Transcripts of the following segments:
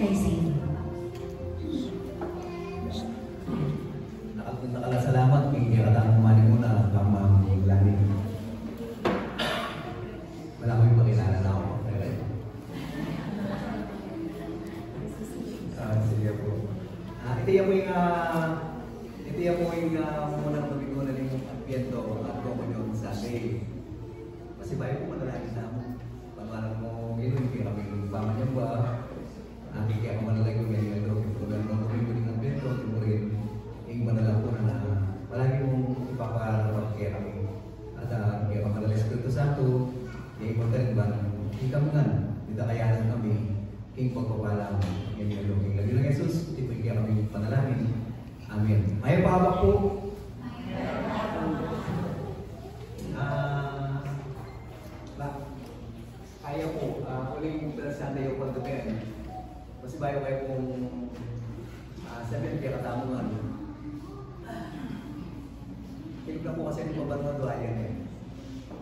Tracy. Nakalasalamat, kikiratan kumani muna hanggang mag-lalim. Wala ko yung pakilala na ako. Sige po. Ito yung munang tumigo na rin yung ambiento at komunyon sa day. Kasi bayo po manalangin na mo. Pamalang mo, gano'n, kaya kami pamanyan ba? Kaya kamanalagay ko ganyan ito. Kung gano'n tumigo ng ambiento, timurin. Yung manalang po na palagi mong ipaparapag kaya kami. At kaya kamanalis ko ito sa ito, yung importante ba, hindi kami nga, hindi kayanan kami, king pagpapalang, yung king lagi ng Jesus, ito kaya kami panalangin. Amen. May pabak po. Kaya po, uling belasanda yung pagdating. Kasi bayo-bayo pong sabihin kaya katamungan. Hindi na po kasi yung pabanwa yan eh.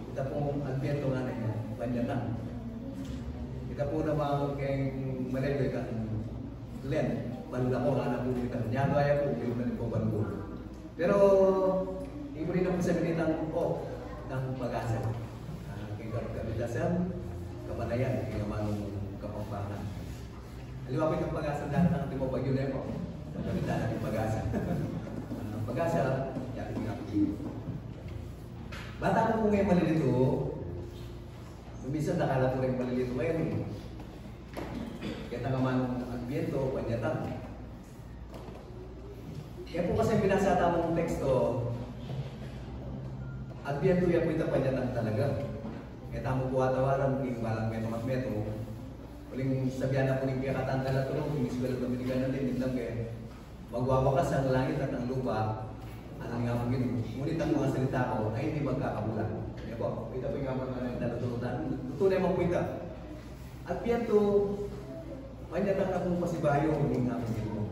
Kita pong advento nga na yan, banyanan. Kita po naman kayong malay ka, Glenn, balula ko nga na po kita. Nyagaya po, hindi na po balugo. Pero, hindi mo rin ako sabihin ng pag-asa. Kaya kapidasan, kapanayan, kaya naman kapampangan. Aliwapit ang pag-asa dahil ng ating mo bagyo na po. Pagkamitan natin pag-asa. Pag-asa, yakin nga po. Bata ko po ngayon malilito, minsan nakala ko rin malilito ngayon eh. Kaya tangaman ng ambiento, panyatan. Kaya po kasi binasata mong teksto, ambiento yan po ito panyatan talaga. Kaya tamo po atawaran kung walang meto, uling sabihan na po ng kiyakatan talaga tulong, kung isbala Dominican na din, lang kaya magwawakas ang langit at ang lupa, anong nga po gano'n. Ngunit ang mga salita ko ay hindi magkakabulan. Kaya po, ito po yung nga mga natutulutan. Tutunay mo po ito. At yan to, panyatang na pong pasibayo, hindi nga po gano'n.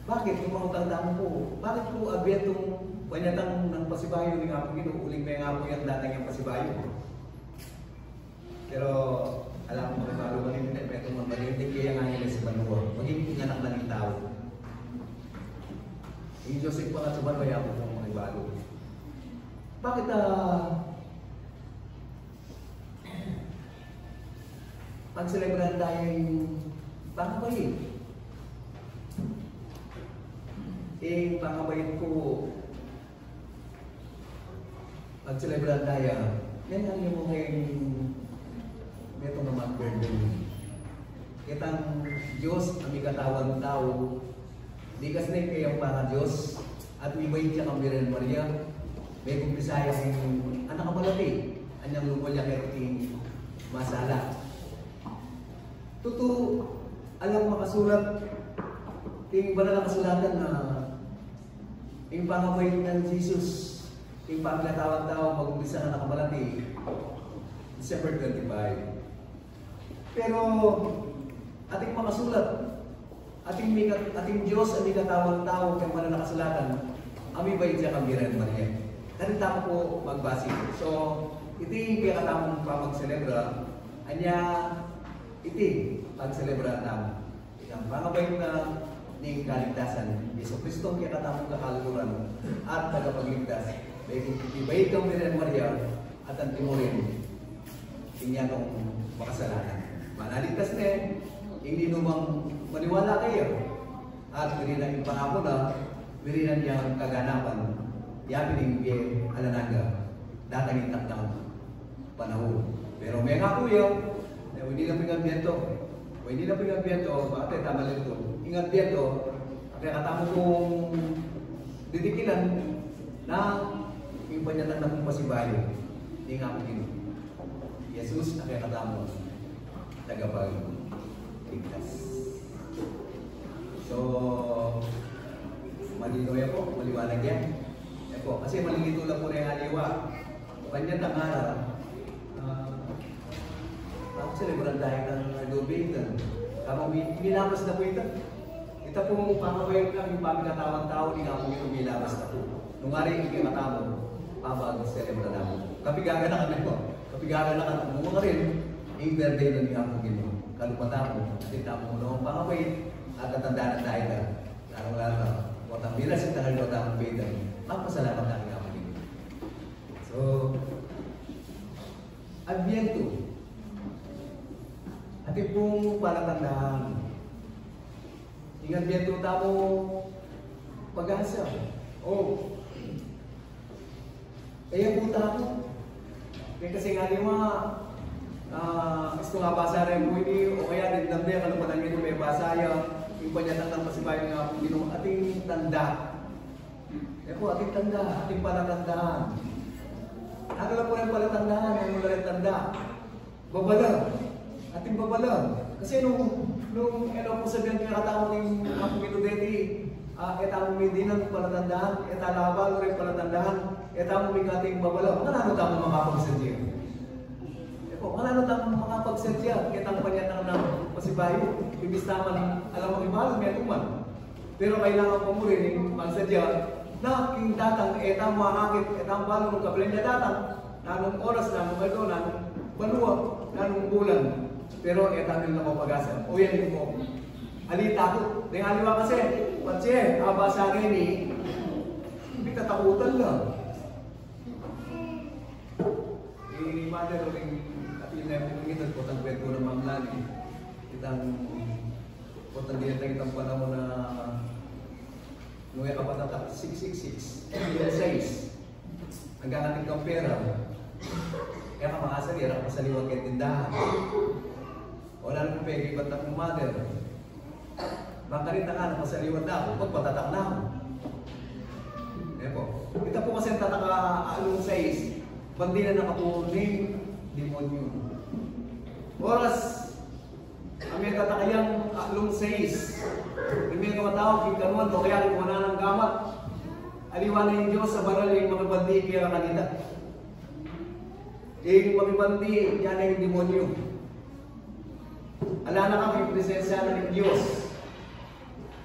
Bakit? Kung makutanda mo po, bakit po abiyatong panyatang ng pasibayo, hindi nga po gano'n, uling may nga po yung datang yung pasibayo. Pero, alam mo, bago maging ito magbalintik kaya nga nila sa Banuwa. Maging anak na ng tao. Yung Joseph pa nga sa Banuwa, ako po mga bago. Bakit pag-celebran tayo yung pangabayin? Pangabayin ko, pag-celebran tayo, yan ang yung ito naman burden. Kitang Diyos, ang ikatawang tao, di kasi na kayang para Diyos, at ibay siya kang Birhen Maria, may kumpisaya yung anak kamalati, anyang lupol niya kayo ting masala. Totoo, alam makasulat, ting banal na kasulatan na yung pangabay ng Jesus, yung panglatawang tao, mag-umpisa na nakamalati, December 25. Pero ating makasulat, ating Diyos ang ikatawang tao kaya wala nakasulatan, ami ba siya kang Birhen Maria? Kasi tama po magbasi. So, iti kaya katamong pa mag-celebra, anya iti pag-celebra tamo. Ang pangabay na ng kaligtasan, Yeso Kristo kaya katamong kakaluluran at tagapagligtas. Ibay kang Birhen Maria at ang timurin, inya kong makasalanan. Manaligtas na hindi numang maniwala kayo. At hindi na yung pangako na, hindi na niyang kaganapan. Yabi ng alanaga, datangin takdang panahon. Pero may nga po yun, hindi na pinagbiento. Hindi na pinagbiento, bakit tama lang ito? Ingat biento, kaya katamo kong didikilan na yung panyatan na kong pasibayo. Hindi nga po yun. Jesus na kaya katamo. Tagapagligtas. So, malino yan po, maliwanag yan. Yan po, kasi malilito lang po na yung aliwa. Kanya tangara, ako celebran tayo ng Adobe ito. Kapag nilabas na po ito. Ito po pangaway lang yung pamilatawang tao, hindi nga po ito nilabas na po. Nung nga rin yung matamo, pamag-celebran na po. Kapigaga na kami po. Kapigaga na kami. Mga rin, yung birthday na niya po gino. kalupatan mo, at itamo mo noong pangapay, at natandaan tayo na, lalong-lalo, watang bilas yung tangal-watang payday, magpasalamat natin ang mga. So, Adviento, ating pong palatandaan. Yung Adviento tamo pag-asa. Kaya po tapo. Kaya kasi nga di mga gusto nga basa rin po ini o kaya din damde ano pa lang ito may basaya yung panyatang ng pasibayan nga po ginong ating tanda. Kaya po ating tanda, ating palatandaan. Ano lang po yung palatandaan, yung mula yung tanda. Babalang. Ating babalang. Kasi nung ano po sabihan kaya katawag ng mga pumiludeti, etang may dinang palatandaan, etalabal rin palatandaan, etang may kating babalang. Manano tamo makapagsadya? Manano tamo makapagsadya? Kitang panyatang ng pasibayo. Ibis naman, alam mo ibalo, may atuman. Pero kailangan po mo rin yung magsadya na king datang, etang makakit, etang balo ng kabalenda datang, nanong oras, nanong ito, nanong balua, nanong bulan. Pero etang nila mapag-asa. O yan yung po. Alita ko. Nangaliwa kasi, patse, abasa rin eh, hindi tatakutan lang. Mother rin, at yun na yung pagkita, potang kwento ng mamlan eh. Kitang, potang dinatang itang panahon na Nuya kapatatak 666, yung 6. Hanggang natin kang pera. Kaya ka makasali, harap pa sa liwag kaya tindahan. Wala nang pwede ba't akong mother. Baka rin na sa liwag na ako, magpatatak na ako. Kaya po. Kita po kasi ang tataka along 6, bandi na nakapuning demonyo. Oras, kami tatakayang along 6. Hindi ka matawag, yung kanuan, o kaya yung wala ng gamat. Aliwan na yung Diyos sa baral yung makibandi kaya kanina. Yung makibandi, yan na yung demonyo. Ala na kami, presensya na ng Diyos.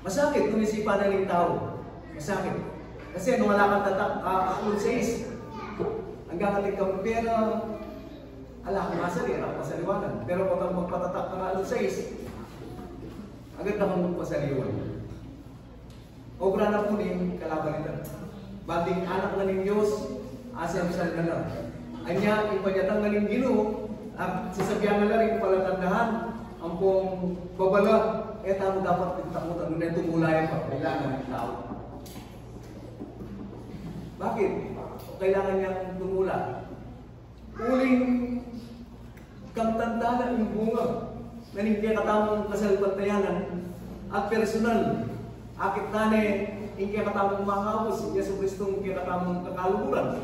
Masakit kung isipan na ng tao. Masakit. Kasi nung wala kang tatak, along 6, hanggang ating kang pera, ala, kumasali, harap pa sa liwanag. Pero kung magpatatak ka na along 6, agad na kang magpasaliwan. Obra na po ng kalaban nito. Banding anak na ng Diyos, asam-sal na lang. Anya, ipanyatang na ng Ginoo, at sasabyan na lang rin palatandahan, ang pong babala, mo dapat itakutan na tumulayan pa, kailangan ng tao. Bakit? Kailangan niyang tumula. Uling kang tanda na yung bunga. Naningkaya katamong kasalpantayanan at personal. Akit nane, ingkaya katamong mga kapos, Yesu Kristong kaya katamong kakaluburan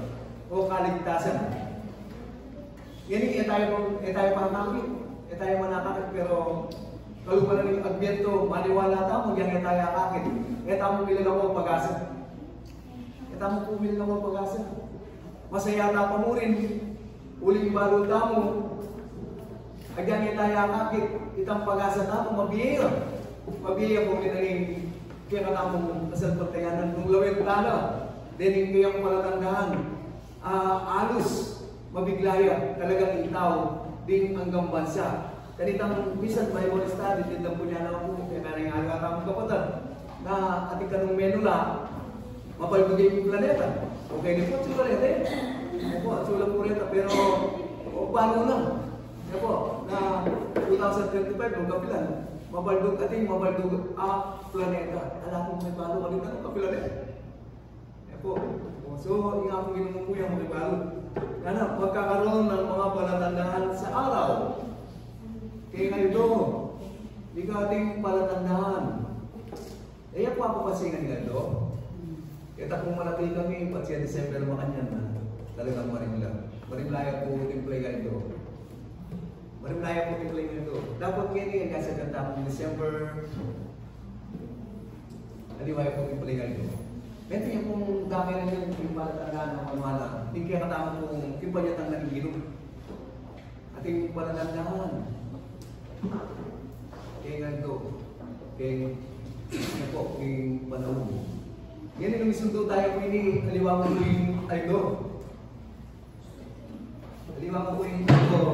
o kaligtasan. Yan yung tayo manakakit. Tayo manakakit, pero kaluburan ng Adviento, maniwala tamo, yan tayo akakit. Tamo pili lang ang pag-asa. Tamo pumili lang ang pag-asa. Masaya na pa mo rin, uling balo tamo, agyan tayo akakit, itang pag-asa tamo, mabiyaya. Mabiyaya po kinaling kaya katamong kasalpantayanan ng lawin tala. Dining kayang palatandahan. Alos, mabiglaya, talagang itaw, din hanggang bansa. Kanitang bisan, Bible study, din lang po niya na ako, kaya na yung atamong kapatan, na ating kanong menula, mapalbigay yung planeta. Okay, di po, tsula rin eh. Opo, tsula po rin, pero paano lang? Opo, na 2025, nung kapilan, mabaldog ating mabaldog planeta. Alam mo may balo ka dito, kapilan eh. Opo, so, yung akong ginunong po yung mga balo. Kana, magkakaroon ng mga palatandaan sa araw. Kaya ngayon doon, di ka ating palatandaan. Kaya po ako kasi nga doon. Kita kung malaki kami, pati sa December makanyan na talagang marimla. Marimlaya po timplay ganito. Marimlaya po timplay ganito. Dapat kini kasi kanta ng December. Aliwaya po timplay ganito. Ito yung kung dami na yung palatandaan ng pamala. Hindi kaya katama kong kipanyatang ng gilog. Ating palatandaan. Kaya ganito. Kaya po, yung panahon. Yan yung misundo tayo po ini, haliwangan ko yung aldo. Haliwangan ko yung aldo.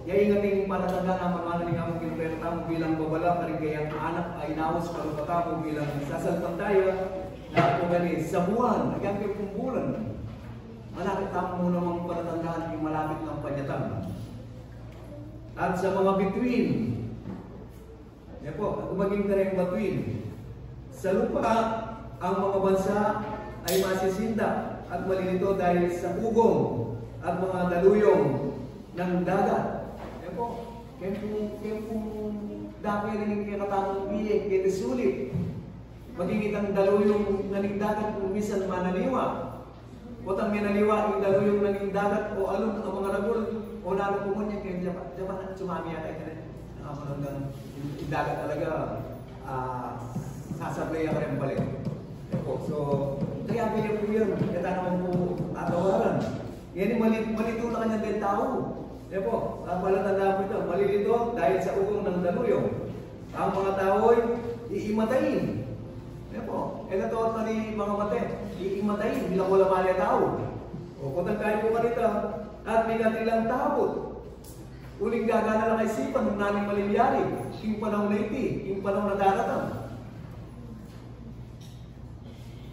Yay ngating palatanda na pamana ni among kinuperta mo bilang babala karing kayang anak ay naos palupata mo bilang sasalpantaya na ako gani sa buwan, nagyang kayo kong bulan. Malapit tamo mo namang palatandaan yung malapit ng panyatan. At sa mga bituin, yan po, maging kareng batuin. Sa lupa, ang mga bansa ay masisinda at malilito dahil sa ugong at mga daluyong ng dagat. Kaya kung dati rin kaya katamang biyek, kaya sulit. Magiging ang daluyong naning dagat kung minsan manaliwa. O tang minaliwa, yung daluyong naning dagat o alon ang mga ragul o lalo pumunyan kaya Japan at sumami yata ito rin. Nakamalanggang yung dagat talaga sasablay ka rin balik. So, kaya bilip po yun. Kaya naman po atawaran. Yan yung malito na kanya din tao. Yan po, ang palatanda po ito, malilito dahil sa ugong ng daluyong. Ang mga tao'y iimatayin. Yan po, ito na ni mga mate, iimatayin, bilang wala mali tao. O kung tayo po kanita, at may natilang tapot. Uling gagana lang kaisipan, nung naning maliliyari, yung panahon na iti, yung panahon na daratang.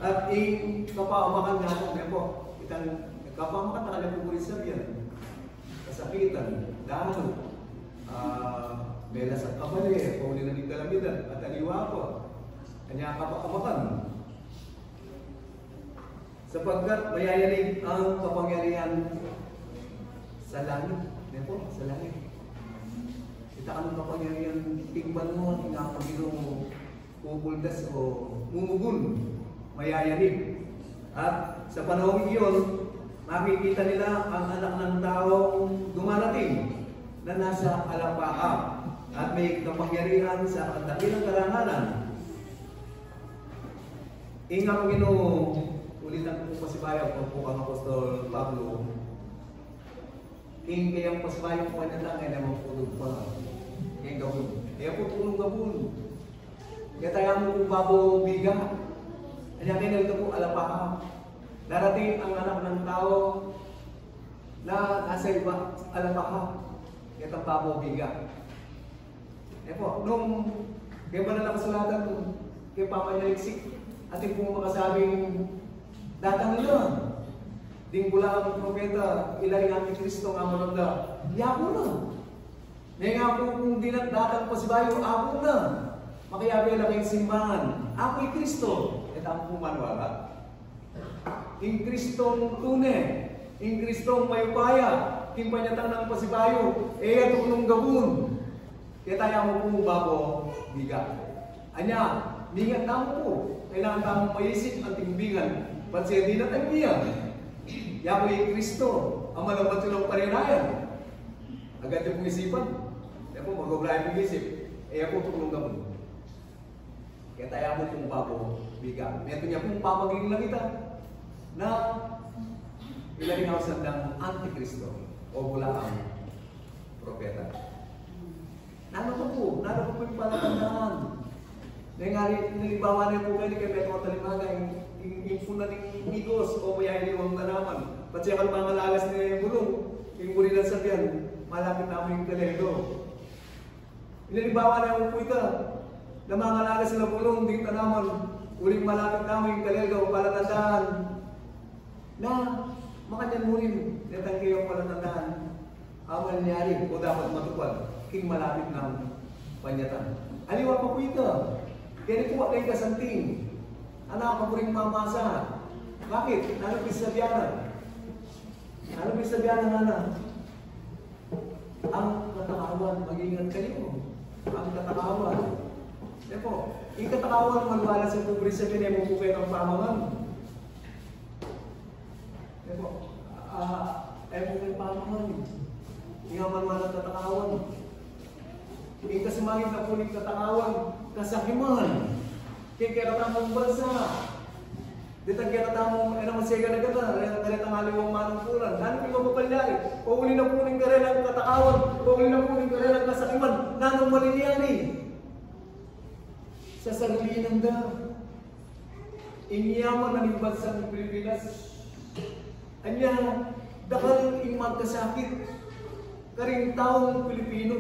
At yung kapamakan nga po, yan po, itang kapamakan na kanyang pupulis sabihan. Kasakitan, dahil, belas at kabali, pauli na ng kalamitan, at aliwa po, kanya kapakamakan. Sapagkat mayayanig ang kapangyarihan sa langit. Yan po, sa langit. Kita ka ng kapangyarihan, tingban mo, tinapagino mo, pupuldas o mumugun, mayayanig. At sa panahon iyon, makikita nila ang anak ng taong dumarating na nasa alapaap at may kapangyarihan sa dakilang karangalan. Inga kong ulitan po pasibayaw po ang Apostol Pablo. Kayang pasibayaw po kanya lang ay naman pulog pa. Kayang gabun. Kaya po tulong gabun. Kaya tayo mo po babo biga. Kaya kayo po alapaap. Darating ang anak ng tao na nasa iba, alapaha, itong babo biga. E po, nung kaya ba na nakasulatan ko, kaya pamanyaliksik, ating pong makasabing datang nila. Ding pula ang propeta, ilay ng Kristo nga mananda, yako na. Ngayon nga po kung datang pa si Bayo, ako na. Makiyabi lang yung simbahan, ako'y Kristo. Ito ang pumanwala. In Kristong tunay, in Kristong mayupaya, king panyatang ng pasibayo, ito nung gabun. Kaya tayo mo po babo, biga. Anya, ningat na po, kailangan tamong maisip ang timbingan, pansya di na tayo niya. Yapo yung Kristo, ang malabat silang parinayan. Agad yung isipan, kaya po mag-oblay yung isip, po tulong gabun. Kaya tayo mo pong babo, biga. Ito niya pong papaging lang kita. Na ilaling ako sandang Antikristo o bulaang propeta. Nano po yung palatandaan. Nangari, nilibawan niya po kayo ni Petro Talimaga, yung puna ng Migos o kaya iniwang nanaman. Pati ang mga lalas nila yung bulong, yung muli lang sabihan, malapit namin yung kalendo. Nilibawan niya po ito, na mga lalas sila bulong, di tanaman, uling malapit namin yung kalendo o palatandaan. Na makanyan mo rin, netang kayo palatandaan, ang nangyari o dapat matupad, king malapit ng panyatan. Aliwa pa po ito. Kaya po kayo kasanting. Anak ka po rin mamasa. Bakit? Ano pisabianan? Ano pisabianan, anak? Ang katakawan, mag-ingat kayo. Ang katakawan. Kaya po, yung katakawan, malwala sa pobre sa pinay mo po kayo ng pamangan. Kaya po, ayaw mo kayo pamangan. Hindi nga malwala ng katakawan. Hindi ka sumangit na puling katakawan, kasakiman. Kaya katamong bansa. Ditang kaya katamong, ano masyaga na gata, kaya tangaliwang manungkulan. Ano yung mapapalyari? Pauli na puling ka rin ang katakawan, pauli na puling ka rin ang kasakiman. Nanong maliliyari? Sa sarili ng da. Inyaman na ng bansa ng Pilipinas. Anya, dakal yung magkasakit. karing taong Pilipino.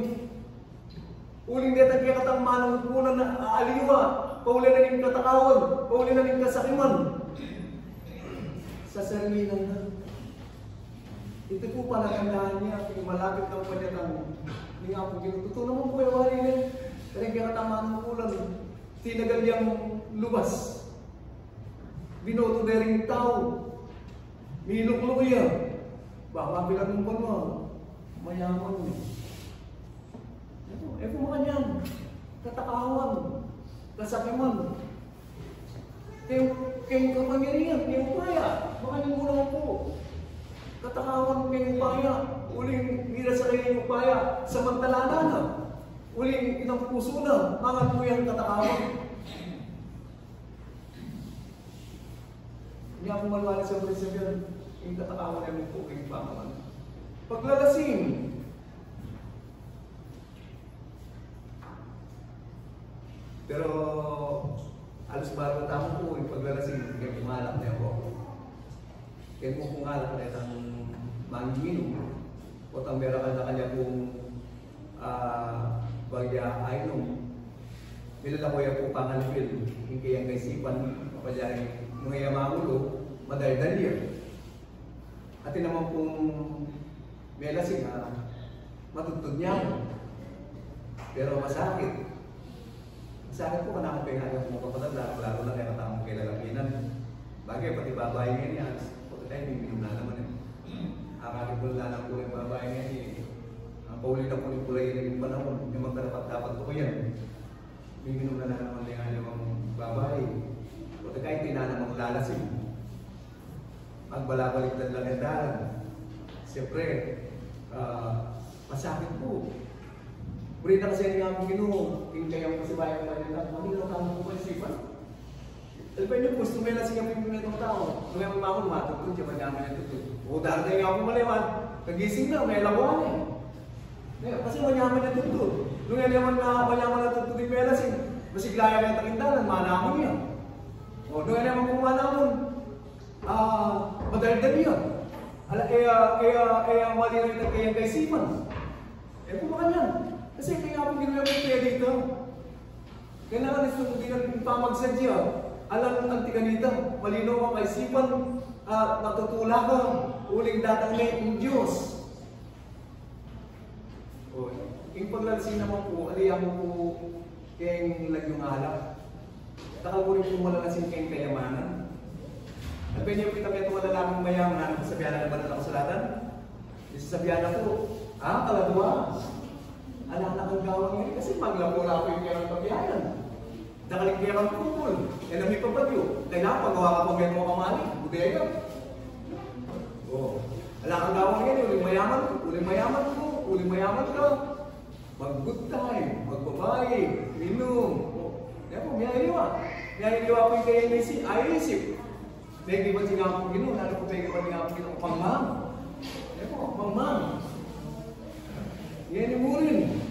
Uling deta kaya katang manong kunan na aliwa, pauli na ning katakawan, pauli na ning kasakiman. Sa sarilinan na. Ito po panagandaan niya, kung malapit ng panyatang ni nga po ginututo naman po yung wali niya. Karing kaya katang manong kunan, tinagal yung lubas. Binoto na rin tao. Miluklok iya. Baka bilang mo mo, mayaman mo. Ito mo kanyan. Katakawan. Kasakiman. Kayong kapangyarihan, kayong upaya. Baka nyo muna po. Katakawan kayong upaya. Uling gira sa kayong upaya. Samantalana na. Uling inang puso na. Mga po yung katakawan. Hindi ako malwala sa presidente. Yung katakawan namin po kayong pangalan. Paglalasing. Pero alos bago tamo po yung paglalasing. Kaya pumalak na ako. Kaya mo kung alak na itang manggino. O tambera ka na kanya kung bagya ainom. Nilala ko yan po pangalipil. Yung kayang kaisipan. Kapalyarin mga yamamulo. Madaldal yan. At naman pong may lasing na matutod niya. Pero masakit. Masakit po ka na akong pinagay kung kapatid, lalo na kaya katamang kay lalapinan. Bagay, pati babae nga niya. Pati tayo, may minum na naman eh. Akali po na lang po yung babae nga niya. Ang paulit na po yung kulay na yung panahon. Yung magdarapat-dapat po yan. May minum na naman niya yung babae. Pati kahit tinanamang lalasing. Magbalabalik lang ang dalan. Siyempre, masakit po. Muli na kasi nga ang Ginoo, yung kayang kasibayan pa nila, magiging tao po isipan. Alam pa niyo, gusto may lasing ang pipin itong tao. Kung yung mamon, matutod, yung manyaman na tutod. O dahil na yung ako maliwan, nagising na, may labuan eh. Kasi manyaman na tutod. Nung yan naman na manyaman na tutod yung may lasing, masiglayan na yung takindalan, manamon niya. O nung yan naman kung manamon, madaldal niya. Mali na yung kayang kaisipan. Kung baka niyan. Kasi kaya akong ginagawa kaya dito. Kailangan ito kung ginagpamagsadya. Alam ng antikanita, malinaw ang kaisipan, matutula ka, uling datangin ng Diyos. Yung paglalasing naman po, aliyan mo po kayang lagyong alak. Takal mo rin po malalasing kayang kayamanan. At ba niyo kita kaya tumalalamang mayaman na sabihan na naman ang kasulatan? Isasabihan na po, kalagawa. Anak na kang gawang ngayon kasi maglapo-lapo yung kaya ng pagbihayan. Nakalig kaya kang kupol. Yan ang may pabagyo. Kailangan pagawa ka pang gano'n kamali. Budaya ka. Anak kang gawang ngayon, uling mayaman ka. Mag-good time, magbabae, minum. Yan po, mayayaliwa. Mayayaliwa po yung kaya ayisip. Pwede ba siya nga po gano'n? Ano po pwede ba nga po gano'n? Pangmam. Yan po, pangmam. Yan mo rin.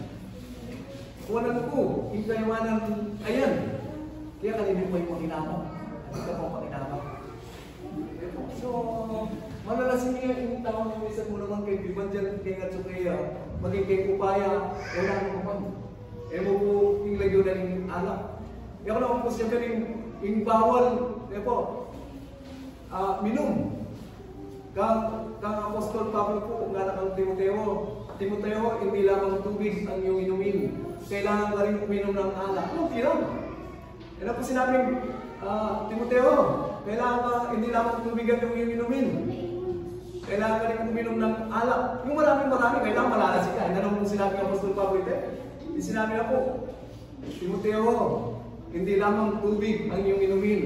Kuwanan ko, ikaiwanan, ayan. Kaya kanina po yung pakinama. Hindi ka pong pakinama. So, malalasing niya yung tao ng isa mo naman kay Biban dyan, kay Ngatsukaya, maging kay Kupaya, wala mo man. Mo po yung lagyo na yung alak. Kaya ko naman po siya yung bawal, minum. Kang Apostol Pablo po, kung gana kang Timoteo, hindi lamang tubig ang iyong inumin. Kailangan ka rin uminom ng alak. Hindi lang. Yan po sinabing, Timoteo, kailangan ka, hindi lamang tubig ang iyong inumin. Kailangan ka rin uminom ng alak. Yung marami, kailangan malalasing ka. Ano po sinabi ng Apostol Pablo ito? Sinabi na po, Timoteo, hindi lamang tubig ang iyong inumin.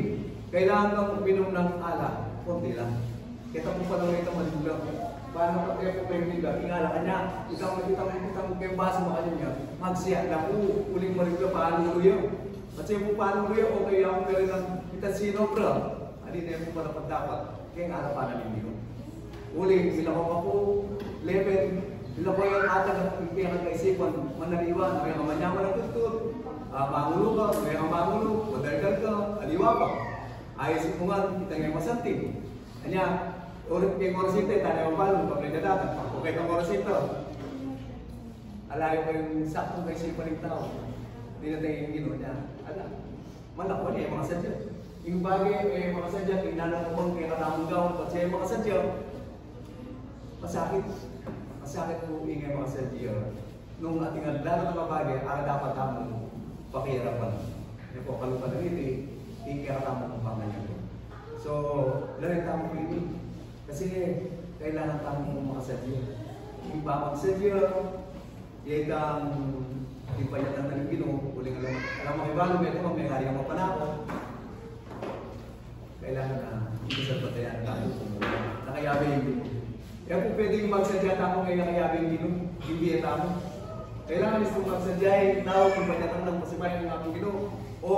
Kailangan kang uminom ng alak. Kunti lang. Kita po pa lang ito malulang. Paano ka kaya po kayo nila? Ingala ka niya. Itang kayong basa mo kanya. Magsiya na po. Uling malulang paano luyo. Kasi po paano luyo. Okay ako pero ng itasino bro. Alin na po pala pagdapat. Kaya nga na pa namin yun. Uling, sila ko pa po. Level. Sila ko yung atag. Kaya nagkaisipan. Manaliwan. Kaya manyaman ang tutut. Mangulo ka. Kaya mangulo. Madaldal ka. Aliwa pa. Ayos mo nga. Kita nga masanting. Kanya, kay Morosito, tayo ang palo, pag may dadata. Okay kang Morosito. alayo ko yung sakto kay siya paling tao. Hindi natin yung gino niya. Malakon niya yung mga sadya. Yung bagay, mga sadya, kinanong ko kaya katamang gawin, pati siya yung mga sadya, masakit. Masakit po yung mga sadya. Nung ating lalo na mabagay, dapat tamang pakihirapan. Yan po, kalupan na ito, yung kaya katamang pangalan. So, lahat tamang piling. Kasi, kailangan tamang mga sadya. Yung pamang sadya, yung payatan na ng Ginoo, uling alam mo ibalo, may hari ang mapanako. Kailangan na hindi sa patayan tayo. Nakayabi yung Ginoo. Kaya po pwede yung magsadya tamo ngayon nakayabi yung Ginoo, hindi yung tamo. Kailangan is kung magsadya yung tao, kung payatan ng pasibayan ng ating Ginoo, o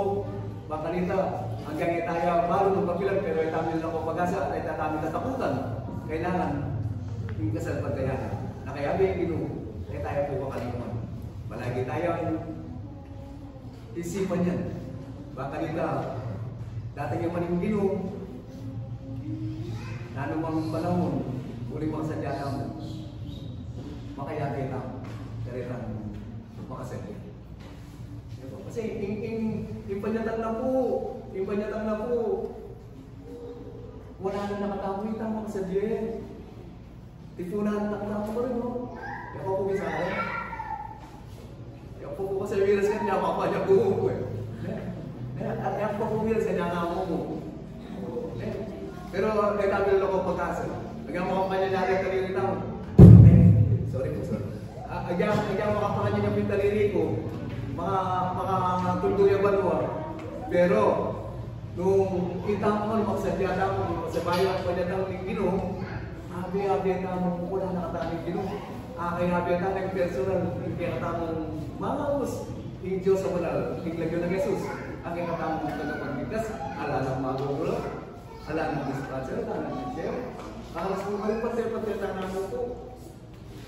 makalita, hanggang tayo balo ng papilan, pero ay tamin lang ako pag-asa, ay tatamin tatakutan. Kailangan yung kasal patayan. Nakayabi yung Ginoo, ay tayo po makalimutan. Palagi tayo ang isipan yan. Baka nila, dating yung maning Ginoo, na anumang panahon, uling mga sadyata mo, makayagay lang, karitang makasadya. Kasi yung panyatang na po, wala na nakatamoy itang makasadya. Tipunan na nakatamoy ko rin, no? Yung ako sa akin. Kung ko sa virus kan niya, papanya ko eh. At yung pag-virus kan niya nga mo. Pero kaya tabi lang ako pag-asa. Hanggang makapanya natin taliri tao. Sorry. Hanggang makapanya niya yung taliri ko, mga tulduya ba doon. Pero, nung kita mo, magsadya mo, sa bayan pa niya ng Ginoo, abi-abi ang wala nakataming Ginoo. Kaya abi-abi ang personal, hindi nakatamang mga us, yung Diyos sa wala, tiglagyo ng Jesus, ang ikatamang tagapagligtas, ala ng magugula, ala ng dispatcher, ala ng chef, alas mo kayo patir-patir na mo po.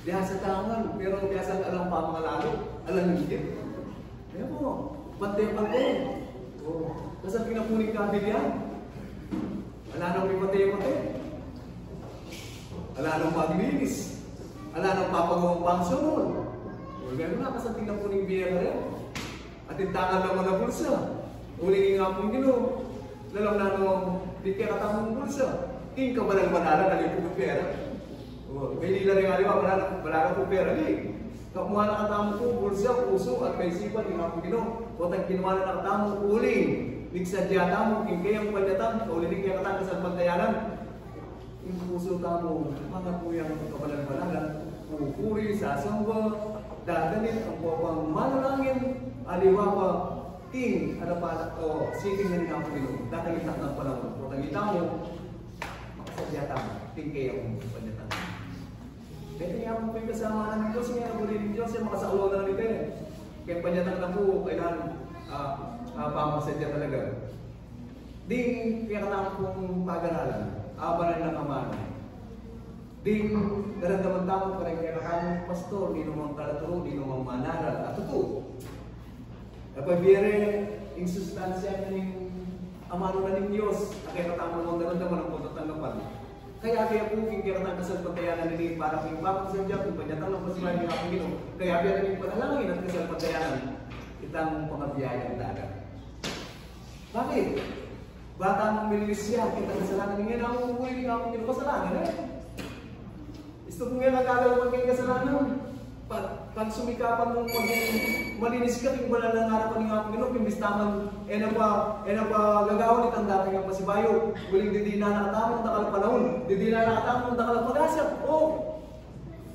Diyan sa tangan, pero biasa alam pa mga lalo, alam ng higit. Kaya po, patir-patir. Kasi ang pinapuning kabil yan, ala nang may patir-patir. Ala nang maglinis, ala nang papagawang pangsunod. Gano'n na, kasi tingnan po ng biya ka rin. At tintangan naman na bulsa. Uling nga pong Ginoo. Lalang na nung di kaya katamang bulsa. King ka ba ng manala na lipo ng pera? May lila rin nga rin, wala na po pera rin. Kamuha na katamang po, bulsa, puso, at may sipan, yung nga pong Ginoo. O tang kinuha na katamang uling. Nigsadya tamo, king kayang panyatan, uling kaya katamang sa pantayanan. Yung puso tamo, mga po yung kabalan-balalan, pupuri, sasamba, dadanin ang buwang manalangin, aliwawa, ting, adapalat o siting na nila ang Panginoon. Datangitak ng panahon. Kung tangita mo, makasadyata mo, ting kayo ang panyatan. Dito nga po yung kasama ng Diyos, nga nabuli ng Diyos, yung makasaulo na nito eh. Kaya panyatan na po, kailangan pamasadya talaga. Di, kaya katama pong pag-aralan, abanan ng amana. Ding daramdaman tamo pa rin kaya kakamong pastor, di naman kalaturo, di naman manara, at totoo. Napabiyere, yung sustansya ng amano na ng Diyos, kaya katamang mong daramdaman ang pagtatanggapan. Kaya po, kaya katang kasal pagtayanan nila para kung bakit sa Diyan, kung panyatang ng pasimahin ng aking Ginoo, kaya biya rin yung panalangin at kasal pagtayanan, itang pangabiyayang dagat. Bakit? Bata mong mililisya, kita kasalanan niya na ang umuwi ng aking Ginoo kasalanan eh. Gusto ko nga nagagalaman kayong kasalanan. Pag sumikapan mong malinis ka, kung wala nang harapan ng aking Ginoo, imbis taman, gagawin itang dating ang pasibayo. Huling di na nakatamang takal panahon, di na nakatamang takal pag-asap.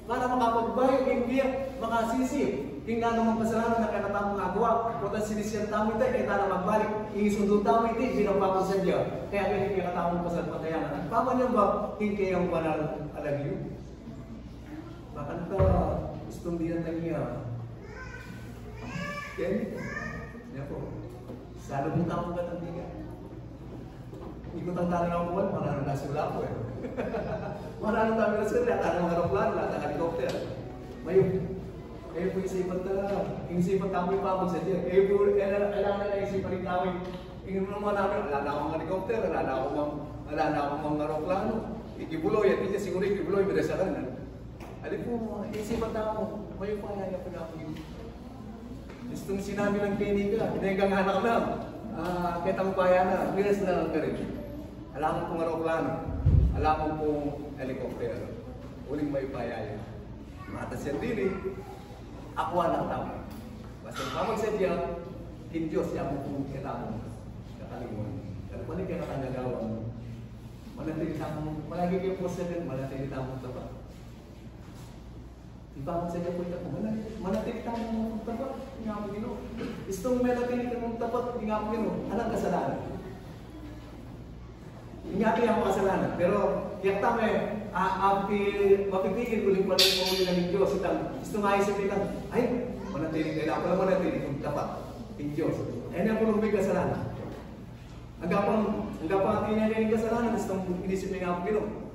Para makapagbayo, hindi makasisi. King nga naman kasalanan na kaya natamang nagawa. Kung sinisyan tamo ito, kaya tayo magbalik. Iisundo tamo ito, binapakasadya. Kaya kaya natamang pasalpatayanan. At paman niya ba, king kaya ang banal alagyo? Bakit ka gustong diyan na niya? Kaya niya po. Sana mong tapong katandigan. Ikot ang tanong ng buwan, marano na sila po eh. Marano tayo na sila, tanong ng aeroplano, lahat ng helicopter. Mayroon. Kaya po isipan ka, isipan kami pa ako sa diyan. Kaya po, kailangan na isipan rin kami. Ingin mo naman namin, wala na akong helicopter, wala na akong mga aeroplano. Ikibuloy, at hindi siguro ikibuloy, bida sa kanan. Alin po, isipan tao. may payaya pa na ako yun. Gustong sinabi ng klinika, hinagang anak lang. Kita mo paya na, bilas na lang ka rin. Alam mo kung aeroplano, alam mo kung helicopter. Uling may payaya. Matas yan dili, ako anak tao. Basta kapag sa diya, Diyos siya mo kung kita mo. Katalingon. Pero kung hindi ka nakagagawa, manatili tamong, malagi kayo po sa din, manatili tamong tapat. Iba sa iyo po ito, manatili tamong tapat, hindi nga mo gino. Istong manatili tamong tapat, hindi nga mo gino. Anong kasalanan? Hindi nga kaya mo kasalanan. Pero, kaya tama mapipigil ulit pa rin mo ng Diyos. Gusto nga isip nila, ay, manatili kayo na, pala manatili tamong tapat. Ng Diyos. Eh, na po may kasalanan. Hanggang pang tinanay ng kasalanan, gustong inisip ng Apo Ginoo.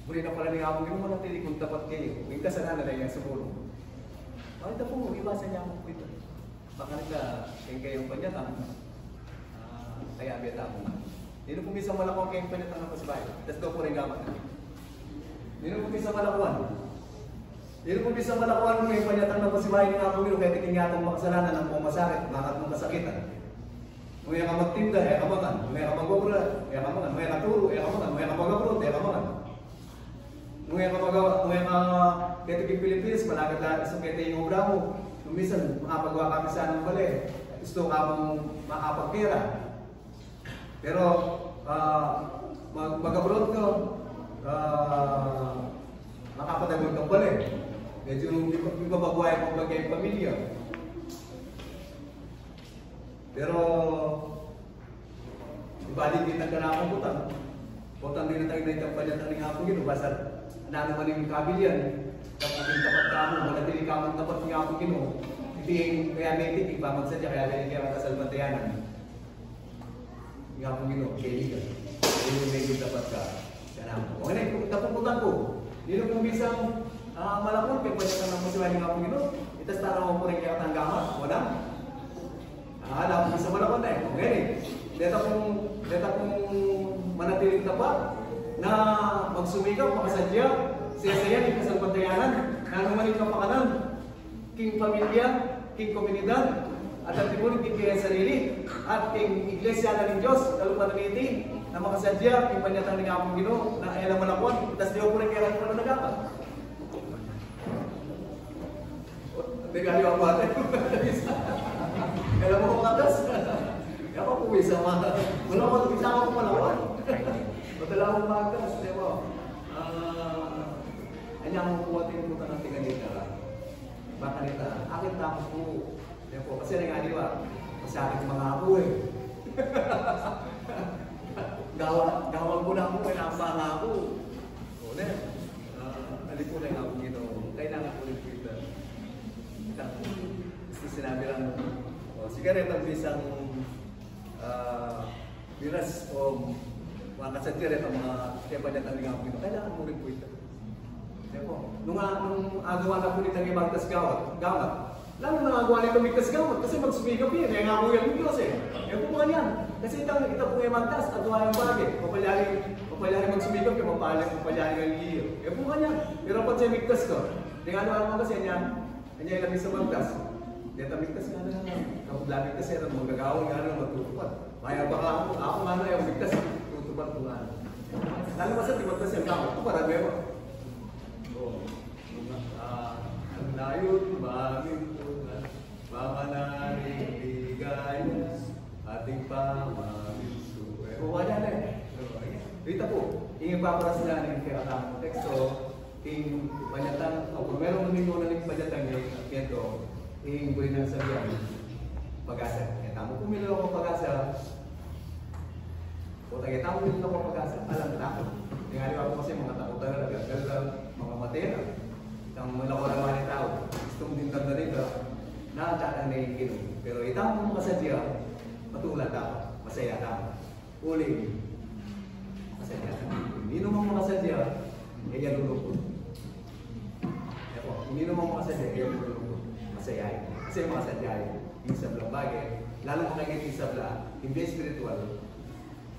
Muli na pala ng Apo Ginoo, manatili kung tapat kayo. May kasalanan na yan sa puno. Bakit po, iwasan niya ako po ito. Baka kayong panyatang, kaya abiyat ako nga. Dino po bisa malakuan kayong panyatang ng pasibay. Tapos daw po rin gamat. Dino po bisa malakuan. Dino po bisa malakuan kayong panyatang ng pasibay ng Apo Ginoo, kaya titingatong makasalanan ng pumasakit, bakit mong kasakitan. May ka magtinda, may ka magan. May ka magobra, may ka magan. May ka turo, may ka magan. May ka mag-abroad, may ka magan. May ka magawa, may ka ketiging Pilipinas, malagad lahat sa ketiging obra mo. Minsan, makapagawa kami sa anong bali. Gusto ka mong makapagkira. Pero, mag-abroad ka, makapadagot kang bali. Medyo ibabagway kong bagay pamilya. Pero, ibalik din ang kanakang butang. Butang din ang tayo na itang panyatang ng Apo Ginoo. Basta, naman yung kabilyan. Kapag yung tapat ka mo, manatili ka mo tapat ng Apo Ginoo. Hindi yung kaya may titig, pamagsadya, kaya ang kasalbantayanan. Yung Apo Ginoo, kaya ka. Hindi yung medyo tapat ka. Kaya naman. O ngayon, tapuputan ko. Hindi kung bisang malakot, kaya panyatang ng pasiway ng Apo Ginoo. Itas tanaw mo rin kaya tanggaman. Wala. Alam mo sa malakot na eh. Ngayon, deta kung manatiling tapat na magsumigaw, makasadya, siya-siya, king kasalbantayanan, nanumanin ka pakanan, king pamilya, king komunidad, at ang timunin king kaya sarili, at king iglesia na ng Diyos, kalupananiti, na makasadya, king panyatang ng Apo Ginoo, na ayaw malakot, tas diyo po rin kaya na nagapat. Nagaliw ang bata. Alam mo kung katas? Kaya pa po isa mga. Wala ko isa ako palawan. Madala akong magas, di ba? Anya mo po ating puta ng tiganita. Baka nita, akin tapos po. Di ba? Kasi nga di ba? Masakit mga ako eh. Gawan ko na ako, nasa nga ako. O na, alip ko na yung ako gino. Kailangan ko rin kita. Sinabi lang sigaret ang bisang biras o mga kasatiret ang mga kepanyatan ng Apo Ginoo. Kailangan mo rin po ito. Nung agawa na po nito ng ibang tasgawat, lalo nang agawa nito ng tasgawat kasi magsumigap yan. Kaya nga po yan ng Diyos eh. Kaya po mga yan. Kasi ito po yung magtas at gawa yung bagay. Papalyari magsumigap yung papalyari ng liyo. Kaya po mga yan. Pero pa siya migtas ko. Tingnan naman kasi niya ilagay sa magtas. Dito migtas nga na lang. Kapag lamig kasi ito, magagawin nga na matutupad. Kaya baka ako nga na yung migtas, tutupad ko nga. Lalo ba sa timagtas yung kamot? Ito para meron. Ang layon, mamintunan, mamanaligaya, ating pamaminsu. Wala na eh. Rita po, ingin pa para sila ng kaya teksto, ing panyatang, o kung meron namin muna ng panyatang yung kento, ing buhay ng sabihan, pag-asa. E tamo kung minulaw ko pag-asa, o tagay tamo minulaw ko pag-asa, alam na ako. Tingali ako kasi mga tao talaga, mga matera. Itang malako naman ng tao, gustong din tanda nito, nakakatang naikinom. Pero itang mga kasadya, matulad ako, masaya ako. Uling, masaya ako. Hindi naman mga kasadya, kaya lulupot. Hindi naman mga kasadya, kaya lulupot. Masayahin. Kasi mga sadyay, yung sablang bagay, lalo makikita yung sabla, hindi spiritual,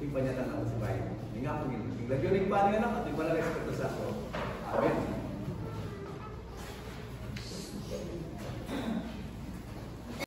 yung panyatan ako sa bayan. Hindi nga po gino. Tingnan yun yung paningan ako, at yung pala respeto sa ako. Amen.